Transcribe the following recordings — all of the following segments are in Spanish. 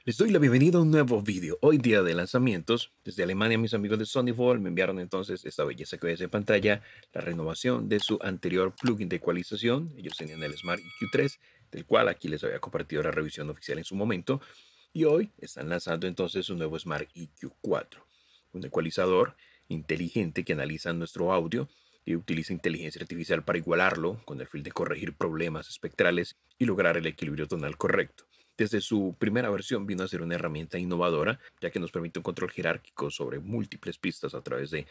Les doy la bienvenida a un nuevo vídeo. Hoy día de lanzamientos. Desde Alemania mis amigos de Sonyfall me enviaron entonces esta belleza que ves en pantalla, la renovación de su anterior plugin de ecualización. Ellos tenían el Smart EQ3, del cual aquí les había compartido la revisión oficial en su momento. Y hoy están lanzando entonces un nuevo Smart EQ4, un ecualizador inteligente que analiza nuestro audio y utiliza inteligencia artificial para igualarlo con el fin de corregir problemas espectrales y lograr el equilibrio tonal correcto. Desde su primera versión vino a ser una herramienta innovadora, ya que nos permite un control jerárquico sobre múltiples pistas a través del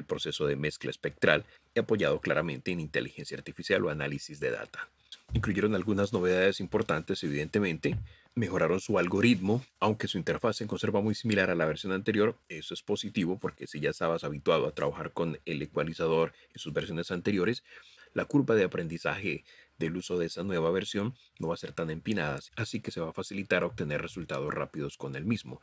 proceso de mezcla espectral y apoyado claramente en inteligencia artificial o análisis de data. Incluyeron algunas novedades importantes, evidentemente. Mejoraron su algoritmo, aunque su interfaz se conserva muy similar a la versión anterior. Eso es positivo porque si ya estabas habituado a trabajar con el ecualizador en sus versiones anteriores, la curva de aprendizaje del uso de esa nueva versión no va a ser tan empinada, así que se va a facilitar obtener resultados rápidos con el mismo.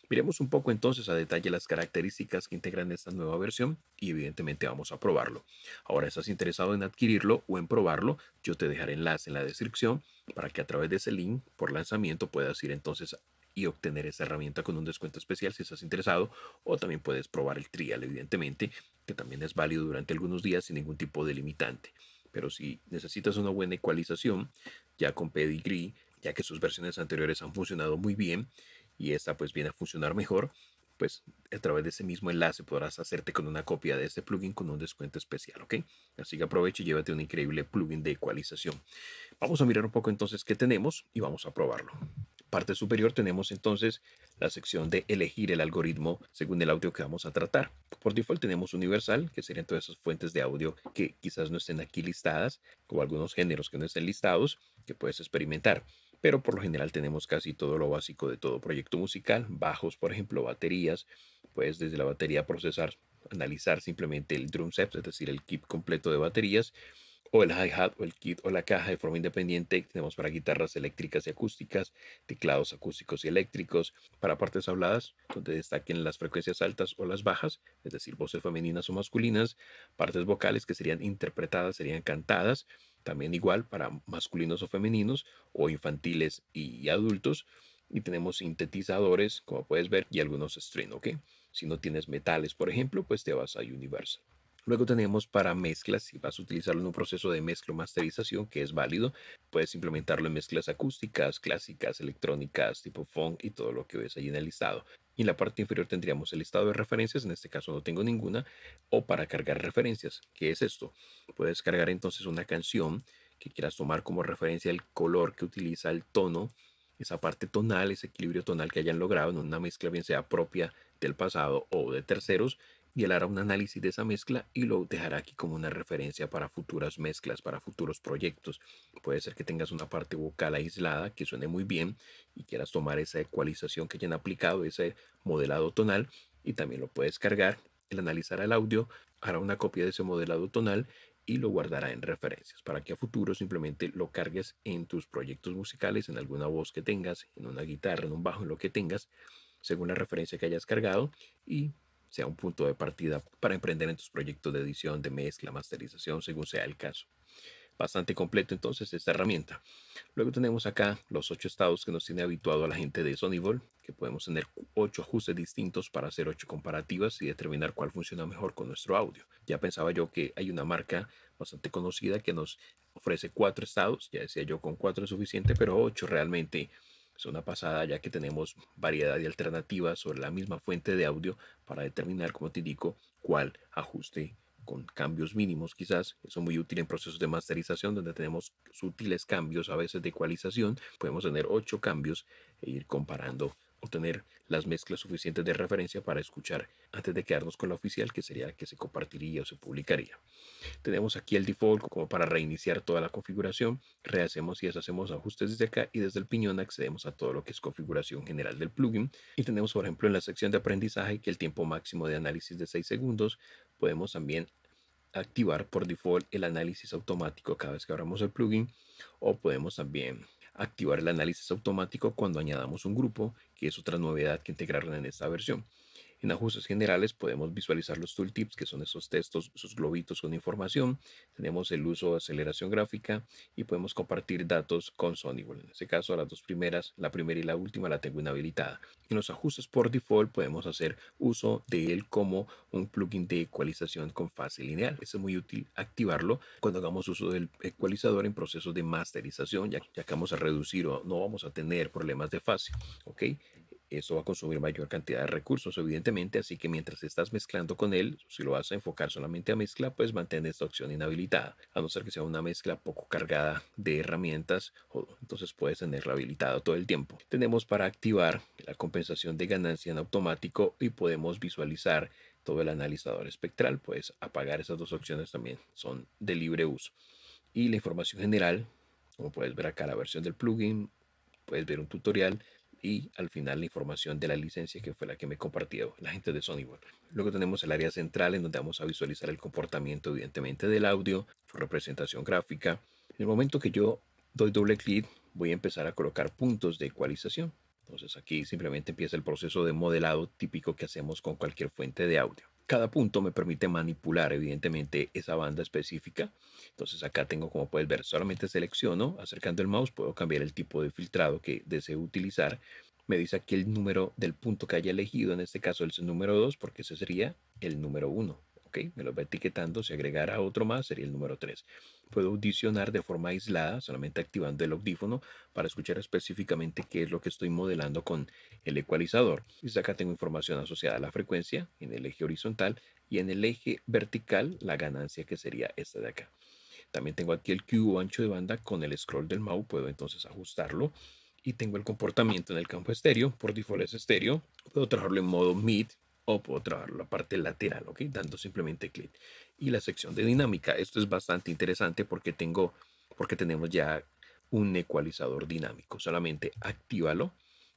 Miremos un poco entonces a detalle las características que integran esta nueva versión y evidentemente vamos a probarlo. Ahora, ¿estás interesado en adquirirlo o en probarlo? Yo te dejaré enlace en la descripción para que a través de ese link por lanzamiento puedas ir entonces y obtener esta herramienta con un descuento especial si estás interesado, o también puedes probar el trial, evidentemente, que también es válido durante algunos días sin ningún tipo de limitante. Pero si necesitas una buena ecualización, ya con Pedigree, ya que sus versiones anteriores han funcionado muy bien y esta pues viene a funcionar mejor, pues a través de ese mismo enlace podrás hacerte con una copia de este plugin con un descuento especial, ¿ok? Así que aprovecha y llévate un increíble plugin de ecualización. Vamos a mirar un poco entonces qué tenemos y vamos a probarlo. Parte superior tenemos entonces la sección de elegir el algoritmo según el audio que vamos a tratar. Por default tenemos universal, que serían todas esas fuentes de audio que quizás no estén aquí listadas, o algunos géneros que no estén listados, que puedes experimentar. Pero por lo general tenemos casi todo lo básico de todo proyecto musical, bajos, por ejemplo, baterías, puedes desde la batería procesar, analizar simplemente el drum set, es decir, el kit completo de baterías, o el hi-hat o el kit o la caja de forma independiente. Tenemos para guitarras eléctricas y acústicas, teclados acústicos y eléctricos, para partes habladas, donde destaquen las frecuencias altas o las bajas, es decir, voces femeninas o masculinas, partes vocales que serían interpretadas, serían cantadas, también igual para masculinos o femeninos, o infantiles y adultos. Y tenemos sintetizadores, como puedes ver, y algunos string, ¿ok? Si no tienes metales, por ejemplo, pues te vas a Universal. Luego tenemos para mezclas, si vas a utilizarlo en un proceso de mezcla o masterización, que es válido, puedes implementarlo en mezclas acústicas, clásicas, electrónicas, tipo funk y todo lo que ves ahí en el listado. Y en la parte inferior tendríamos el listado de referencias, en este caso no tengo ninguna, o para cargar referencias. ¿Qué es esto? Puedes cargar entonces una canción que quieras tomar como referencia el color que utiliza el tono, esa parte tonal, ese equilibrio tonal que hayan logrado en una mezcla, bien sea propia del pasado o de terceros, y él hará un análisis de esa mezcla y lo dejará aquí como una referencia para futuras mezclas, para futuros proyectos. Puede ser que tengas una parte vocal aislada que suene muy bien y quieras tomar esa ecualización que hayan aplicado, ese modelado tonal, y también lo puedes cargar. Él analizará el audio, hará una copia de ese modelado tonal y lo guardará en referencias para que a futuro simplemente lo cargues en tus proyectos musicales, en alguna voz que tengas, en una guitarra, en un bajo, en lo que tengas, según la referencia que hayas cargado, y sea un punto de partida para emprender en tus proyectos de edición, de mezcla, masterización, según sea el caso. Bastante completo entonces esta herramienta. Luego tenemos acá los 8 estados que nos tiene habituado a la gente de Sonyfall, que podemos tener 8 ajustes distintos para hacer 8 comparativas y determinar cuál funciona mejor con nuestro audio. Ya pensaba yo que hay una marca bastante conocida que nos ofrece 4 estados, ya decía yo con 4 es suficiente, pero 8 realmente es una pasada, ya que tenemos variedad de alternativas sobre la misma fuente de audio para determinar, como te indico, cuál ajuste con cambios mínimos quizás. Eso es muy útil en procesos de masterización donde tenemos sutiles cambios a veces de ecualización. Podemos tener 8 cambios e ir comparando, obtener las mezclas suficientes de referencia para escuchar antes de quedarnos con la oficial, que sería que se compartiría o se publicaría. Tenemos aquí el default como para reiniciar toda la configuración. Rehacemos y deshacemos ajustes desde acá, y desde el piñón accedemos a todo lo que es configuración general del plugin. Y tenemos, por ejemplo, en la sección de aprendizaje que el tiempo máximo de análisis de 6 segundos. Podemos también activar por default el análisis automático cada vez que abramos el plugin, o podemos también activar el análisis automático cuando añadamos un grupo, que es otra novedad que integraron en esta versión. En ajustes generales podemos visualizar los tooltips, que son esos textos, esos globitos con información. Tenemos el uso de aceleración gráfica y podemos compartir datos con Sonnyboy. En este caso, las dos primeras, la primera y la última, la tengo inhabilitada. En los ajustes por default podemos hacer uso de él como un plugin de ecualización con fase lineal. Es muy útil activarlo cuando hagamos uso del ecualizador en procesos de masterización, ya que vamos a reducir o no vamos a tener problemas de fase. ¿Ok? Eso va a consumir mayor cantidad de recursos, evidentemente, así que mientras estás mezclando con él, si lo vas a enfocar solamente a mezcla, pues mantén esta opción inhabilitada, a no ser que sea una mezcla poco cargada de herramientas, entonces puedes tenerla habilitada todo el tiempo. Tenemos para activar la compensación de ganancia en automático y podemos visualizar todo el analizador espectral, puedes apagar esas dos opciones también, son de libre uso. Y la información general, como puedes ver acá, la versión del plugin, puedes ver un tutorial y al final la información de la licencia que fue la que me compartió la gente de Sonnyboy. Luego tenemos el área central en donde vamos a visualizar el comportamiento evidentemente del audio, su representación gráfica. En el momento que yo doy doble clic voy a empezar a colocar puntos de ecualización. Entonces aquí simplemente empieza el proceso de modelado típico que hacemos con cualquier fuente de audio. Cada punto me permite manipular evidentemente esa banda específica. Entonces acá tengo, como puedes ver, solamente selecciono, acercando el mouse puedo cambiar el tipo de filtrado que deseo utilizar. Me dice aquí el número del punto que haya elegido, en este caso es el número 2 porque ese sería el número 1. ¿Okay? Me lo va etiquetando, si agregara otro más sería el número 3. Puedo audicionar de forma aislada, solamente activando el audífono para escuchar específicamente qué es lo que estoy modelando con el ecualizador. Y acá tengo información asociada a la frecuencia en el eje horizontal y en el eje vertical la ganancia que sería esta de acá. También tengo aquí el Q ancho de banda con el scroll del mouse, puedo entonces ajustarlo. Y tengo el comportamiento en el campo estéreo, por default es estéreo. Puedo trabajarlo en modo mid o puedo trabajar la parte lateral, ¿ok? Dando simplemente clic. Y la sección de dinámica, esto es bastante interesante porque tenemos ya un ecualizador dinámico. Solamente actívalo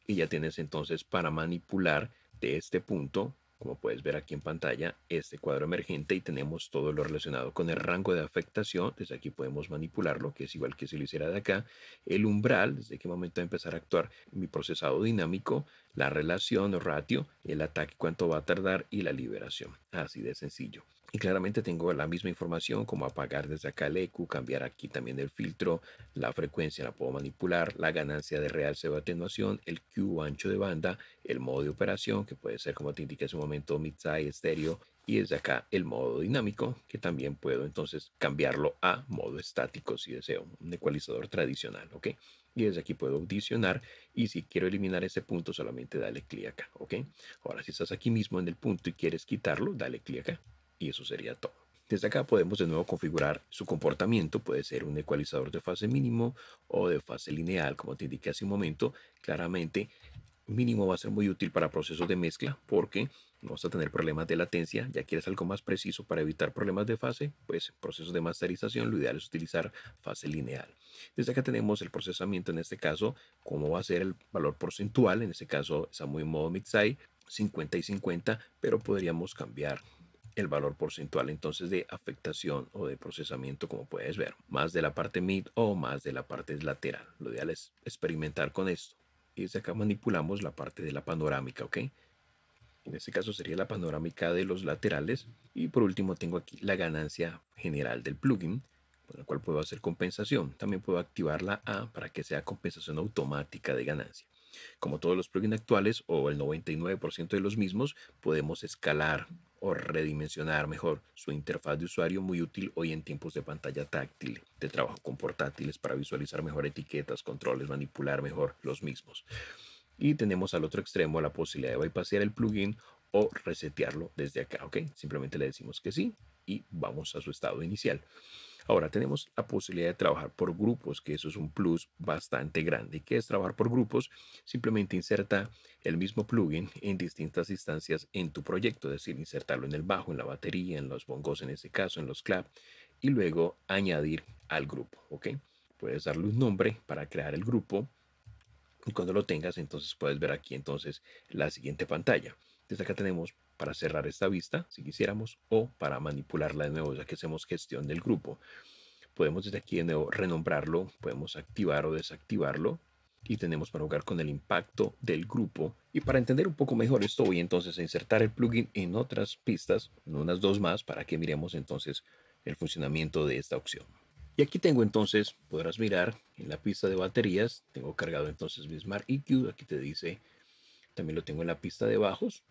y ya tienes entonces para manipular de este punto, como puedes ver aquí en pantalla, este cuadro emergente y tenemos todo lo relacionado con el rango de afectación. Desde aquí podemos manipularlo, que es igual que si lo hiciera de acá. El umbral, desde qué momento va a empezar a actuar mi procesado dinámico, la relación o ratio, el ataque, cuánto va a tardar y la liberación. Así de sencillo. Y claramente tengo la misma información como apagar desde acá el EQ, cambiar aquí también el filtro, la frecuencia la puedo manipular, la ganancia de realce o atenuación, el Q ancho de banda, el modo de operación que puede ser como te indiqué hace un momento mid-side, estéreo y desde acá el modo dinámico que también puedo entonces cambiarlo a modo estático si deseo, un ecualizador tradicional, ¿ok? Y desde aquí puedo audicionar y si quiero eliminar ese punto solamente dale clic acá, ¿ok? Ahora si estás aquí mismo en el punto y quieres quitarlo, dale clic acá y eso sería todo. Desde acá podemos de nuevo configurar su comportamiento, puede ser un ecualizador de fase mínimo o de fase lineal, como te indiqué hace un momento. Claramente, mínimo va a ser muy útil para procesos de mezcla porque no vas a tener problemas de latencia. Ya quieres algo más preciso para evitar problemas de fase, pues procesos de masterización, lo ideal es utilizar fase lineal. Desde acá tenemos el procesamiento, en este caso, cómo va a ser el valor porcentual, en este caso está muy en modo mid-side, 50 y 50, pero podríamos cambiar el valor porcentual entonces de afectación o de procesamiento, como puedes ver, más de la parte mid o más de la parte lateral. Lo ideal es experimentar con esto. Y desde acá manipulamos la parte de la panorámica, ¿ok? En este caso sería la panorámica de los laterales. Y por último tengo aquí la ganancia general del plugin, con la cual puedo hacer compensación. También puedo activar la A para que sea compensación automática de ganancia. Como todos los plugins actuales o el 99% de los mismos, podemos escalar o redimensionar mejor su interfaz de usuario, muy útil hoy en tiempos de pantalla táctil, de trabajo con portátiles para visualizar mejor etiquetas, controles, manipular mejor los mismos. Y tenemos al otro extremo la posibilidad de bypassear el plugin o resetearlo desde acá, ¿ok? Simplemente le decimos que sí y vamos a su estado inicial. Ahora tenemos la posibilidad de trabajar por grupos, que eso es un plus bastante grande. ¿Qué es trabajar por grupos? Simplemente inserta el mismo plugin en distintas instancias en tu proyecto, es decir, insertarlo en el bajo, en la batería, en los bongos en este caso, en los clap, y luego añadir al grupo, ¿ok? Puedes darle un nombre para crear el grupo y cuando lo tengas entonces puedes ver aquí entonces la siguiente pantalla. Desde acá tenemos para cerrar esta vista si quisiéramos o para manipularla de nuevo ya que hacemos gestión del grupo. Podemos desde aquí de nuevo renombrarlo, podemos activar o desactivarlo y tenemos para jugar con el impacto del grupo. Y para entender un poco mejor esto, voy entonces a insertar el plugin en otras pistas, en unas dos más, para que miremos entonces el funcionamiento de esta opción. Y aquí tengo entonces, podrás mirar en la pista de baterías, tengo cargado entonces mi Smart EQ, aquí te dice, también lo tengo en la pista de bajos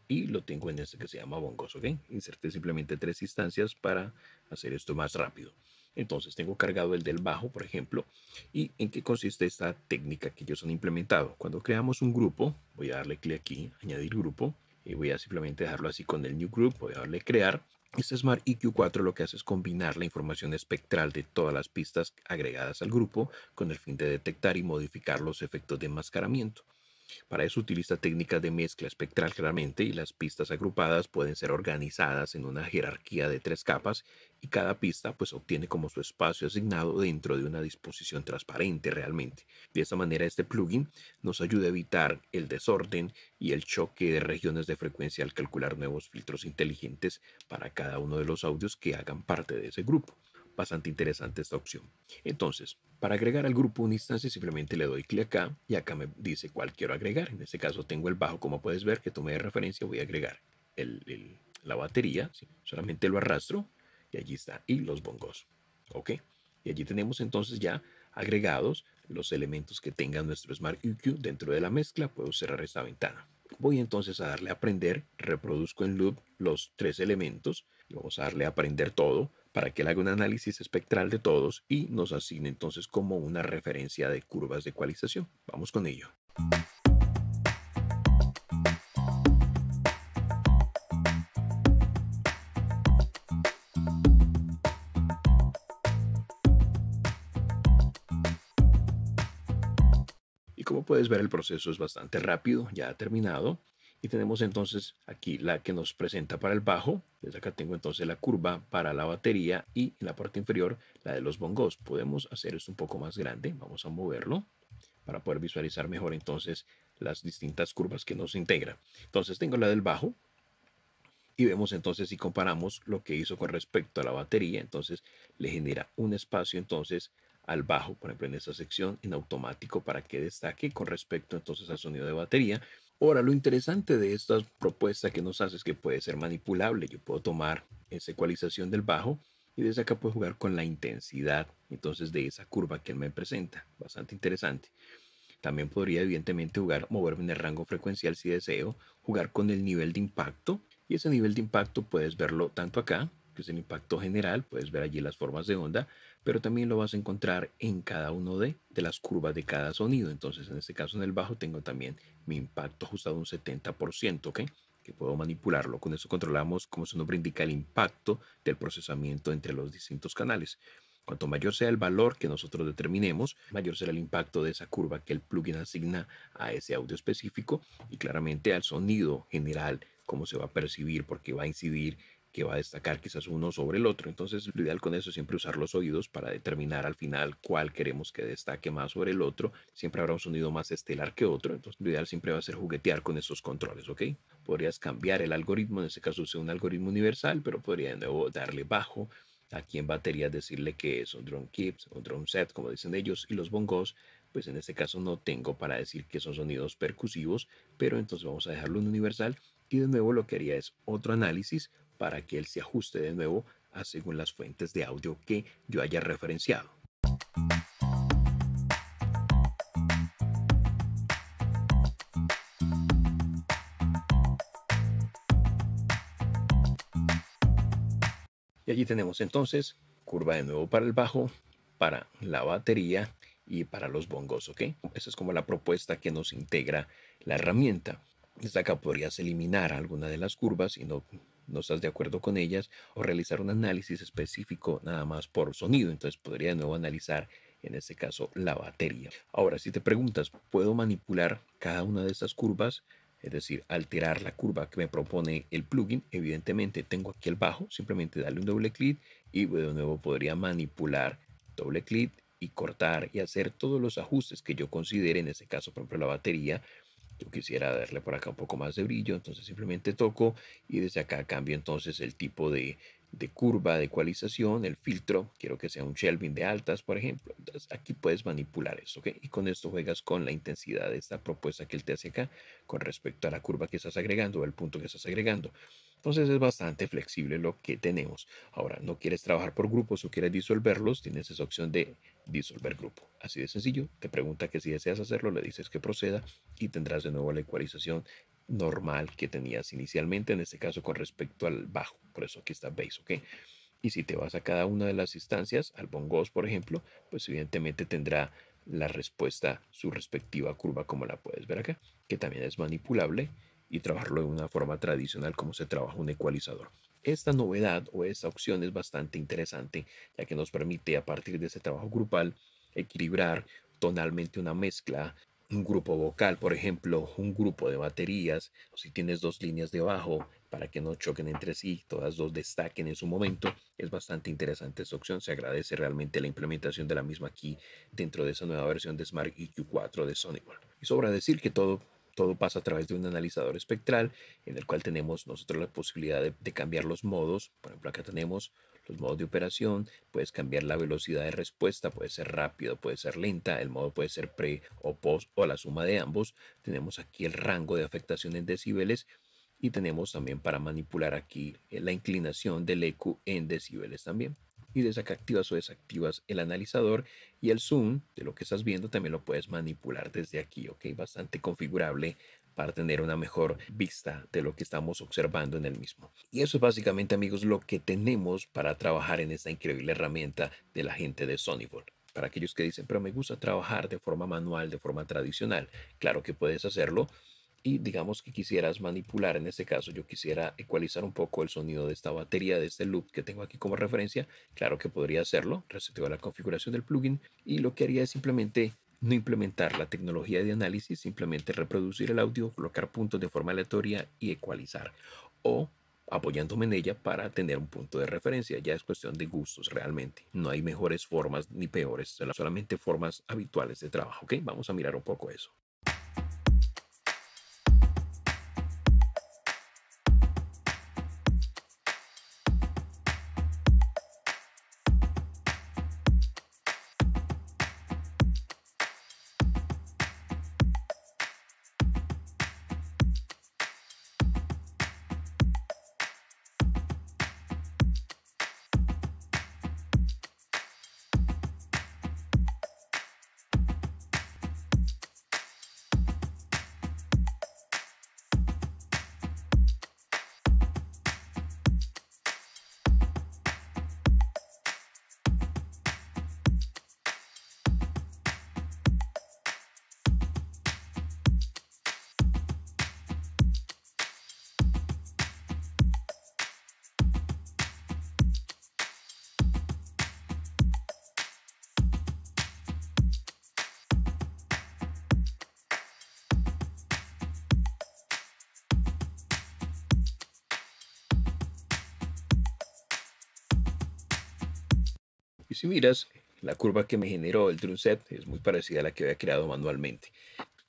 y lo tengo en este que se llama bongos, ¿ok? Inserté simplemente 3 instancias para hacer esto más rápido. Entonces tengo cargado el del bajo, por ejemplo. ¿Y en qué consiste esta técnica que ellos han implementado? Cuando creamos un grupo, voy a darle clic aquí, añadir grupo, y voy a simplemente dejarlo así con el new group, voy a darle crear. Este Smart EQ4 lo que hace es combinar la información espectral de todas las pistas agregadas al grupo con el fin de detectar y modificar los efectos de enmascaramiento. Para eso utiliza técnicas de mezcla espectral claramente y las pistas agrupadas pueden ser organizadas en una jerarquía de 3 capas y cada pista pues obtiene como su espacio asignado dentro de una disposición transparente realmente. De esta manera este plugin nos ayuda a evitar el desorden y el choque de regiones de frecuencia al calcular nuevos filtros inteligentes para cada uno de los audios que hagan parte de ese grupo. Bastante interesante esta opción. Entonces, para agregar al grupo una instancia, simplemente le doy clic acá y acá me dice cuál quiero agregar. En este caso tengo el bajo, como puedes ver, que tomé de referencia. Voy a agregar la batería, ¿sí? Solamente lo arrastro y allí está. Y los bongos. ¿Ok? Y allí tenemos entonces ya agregados los elementos que tenga nuestro Smart EQ dentro de la mezcla. Puedo cerrar esta ventana. Voy entonces a darle a aprender, reproduzco en loop los 3 elementos y vamos a darle a aprender todo para que él haga un análisis espectral de todos y nos asigne entonces como una referencia de curvas de ecualización. Vamos con ello. Y como puedes ver, el proceso es bastante rápido, ya ha terminado. Y tenemos entonces aquí la que nos presenta para el bajo. Desde acá tengo entonces la curva para la batería y en la parte inferior la de los bongos. Podemos hacer esto un poco más grande. Vamos a moverlo para poder visualizar mejor entonces las distintas curvas que nos integra. Entonces tengo la del bajo y vemos entonces si comparamos lo que hizo con respecto a la batería. Entonces le genera un espacio entonces al bajo, por ejemplo en esta sección en automático para que destaque con respecto entonces al sonido de batería. Ahora, lo interesante de esta propuesta que nos hace es que puede ser manipulable. Yo puedo tomar esa ecualización del bajo y desde acá puedo jugar con la intensidad entonces de esa curva que él me presenta. Bastante interesante. También podría evidentemente jugar, moverme en el rango frecuencial si deseo, jugar con el nivel de impacto y ese nivel de impacto puedes verlo tanto acá, que es el impacto general, puedes ver allí las formas de onda, pero también lo vas a encontrar en cada uno de las curvas de cada sonido. Entonces en este caso en el bajo tengo también mi impacto ajustado a un 70%, ¿ok? Que puedo manipularlo. Con eso controlamos, como su nombre indica, el impacto del procesamiento entre los distintos canales. Cuanto mayor sea el valor que nosotros determinemos, mayor será el impacto de esa curva que el plugin asigna a ese audio específico y claramente al sonido general, cómo se va a percibir, porque va a incidir, que va a destacar quizás uno sobre el otro. Entonces, lo ideal con eso es siempre usar los oídos para determinar al final cuál queremos que destaque más sobre el otro. Siempre habrá un sonido más estelar que otro. Entonces, lo ideal siempre va a ser juguetear con esos controles, ¿ok? Podrías cambiar el algoritmo, en este caso usé un algoritmo universal, pero podría de nuevo darle bajo. Aquí en baterías decirle que son drum kits o drum set, como dicen ellos, y los bongos, pues en este caso no tengo para decir que son sonidos percusivos, pero entonces vamos a dejarlo en universal y de nuevo lo que haría es otro análisis para que él se ajuste de nuevo a según las fuentes de audio que yo haya referenciado. Y allí tenemos entonces curva de nuevo para el bajo, para la batería y para los bongos, ¿ok? Esa es como la propuesta que nos integra la herramienta. Desde acá podrías eliminar alguna de las curvas si no estás de acuerdo con ellas o realizar un análisis específico nada más por sonido. Entonces podría de nuevo analizar en este caso la batería. Ahora, si te preguntas, ¿puedo manipular cada una de estas curvas? Es decir, alterar la curva que me propone el plugin. Evidentemente tengo aquí el bajo, simplemente darle un doble clic y de nuevo podría manipular, doble clic y cortar y hacer todos los ajustes que yo considere. En este caso, por ejemplo, la batería, yo quisiera darle por acá un poco más de brillo, entonces simplemente toco y desde acá cambio entonces el tipo de de curva de ecualización, el filtro, quiero que sea un shelving de altas, por ejemplo. Entonces aquí puedes manipular eso, ¿ok? Y con esto juegas con la intensidad de esta propuesta que él te hace acá con respecto a la curva que estás agregando o el punto que estás agregando. Entonces es bastante flexible lo que tenemos. Ahora, no quieres trabajar por grupos o quieres disolverlos, tienes esa opción de disolver grupo. Así de sencillo, te pregunta que si deseas hacerlo, le dices que proceda y tendrás de nuevo la ecualización normal que tenías inicialmente, en este caso con respecto al bajo. Por eso aquí está base, ¿ok? Y si te vas a cada una de las instancias, al bongos, por ejemplo, pues evidentemente tendrá la respuesta, su respectiva curva, como la puedes ver acá, que también es manipulable y trabajarlo de una forma tradicional como se trabaja un ecualizador. Esta novedad o esta opción es bastante interesante, ya que nos permite a partir de ese trabajo grupal equilibrar tonalmente una mezcla, un grupo vocal, por ejemplo, un grupo de baterías, o si tienes dos líneas de bajo para que no choquen entre sí, todas dos destaquen en su momento. Es bastante interesante esta opción, se agradece realmente la implementación de la misma aquí dentro de esa nueva versión de Smart EQ4 de SonyWorld. Y sobra decir que todo pasa a través de un analizador espectral en el cual tenemos nosotros la posibilidad de cambiar los modos. Por ejemplo, acá tenemos los modos de operación, puedes cambiar la velocidad de respuesta, puede ser rápido, puede ser lenta, el modo puede ser pre o post o la suma de ambos. Tenemos aquí el rango de afectación en decibeles y tenemos también para manipular aquí la inclinación del EQ en decibeles también. Y desde acá activas o desactivas el analizador y el zoom de lo que estás viendo también lo puedes manipular desde aquí, ok, bastante configurable para tener una mejor vista de lo que estamos observando en el mismo. Y eso es básicamente, amigos, lo que tenemos para trabajar en esta increíble herramienta de la gente de SonyVolt. Para aquellos que dicen, pero me gusta trabajar de forma manual, de forma tradicional, claro que puedes hacerlo. Y digamos que quisieras manipular, en este caso yo quisiera ecualizar un poco el sonido de esta batería, de este loop que tengo aquí como referencia, claro que podría hacerlo, reseteo la configuración del plugin y lo que haría es simplemente no implementar la tecnología de análisis, simplemente reproducir el audio, colocar puntos de forma aleatoria y ecualizar. O apoyándome en ella para tener un punto de referencia. Ya es cuestión de gustos realmente. No hay mejores formas ni peores, solamente formas habituales de trabajo. ¿Ok? Vamos a mirar un poco eso. Y si miras, la curva que me generó el drum set es muy parecida a la que había creado manualmente.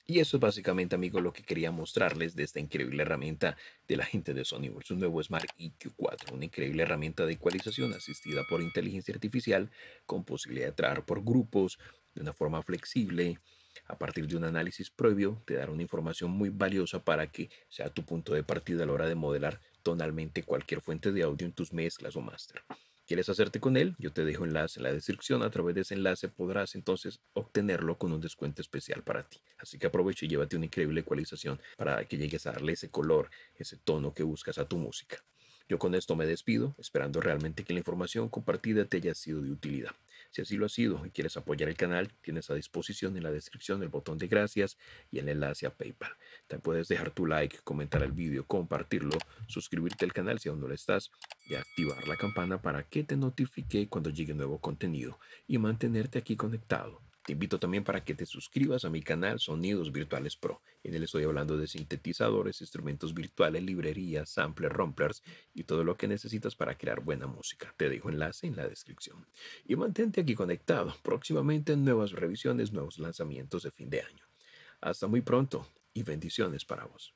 Y eso es básicamente, amigos, lo que quería mostrarles de esta increíble herramienta de la gente de SonyWorks, un nuevo Smart EQ4, una increíble herramienta de ecualización asistida por inteligencia artificial con posibilidad de trabajar por grupos de una forma flexible. A partir de un análisis previo, te dará una información muy valiosa para que sea tu punto de partida a la hora de modelar tonalmente cualquier fuente de audio en tus mezclas o máster. ¿Quieres hacerte con él? Yo te dejo enlace en la descripción. A través de ese enlace podrás entonces obtenerlo con un descuento especial para ti. Así que aprovecha y llévate una increíble ecualización para que llegues a darle ese color, ese tono que buscas a tu música. Yo con esto me despido, esperando realmente que la información compartida te haya sido de utilidad. Si así lo ha sido y quieres apoyar el canal, tienes a disposición en la descripción el botón de gracias y el enlace a PayPal. Te puedes dejar tu like, comentar el vídeo, compartirlo, suscribirte al canal si aún no lo estás y activar la campana para que te notifique cuando llegue nuevo contenido y mantenerte aquí conectado. Te invito también para que te suscribas a mi canal Sonidos Virtuales Pro. En él estoy hablando de sintetizadores, instrumentos virtuales, librerías, samplers, romplers y todo lo que necesitas para crear buena música. Te dejo enlace en la descripción. Y mantente aquí conectado. Próximamente nuevas revisiones, nuevos lanzamientos de fin de año. Hasta muy pronto y bendiciones para vos.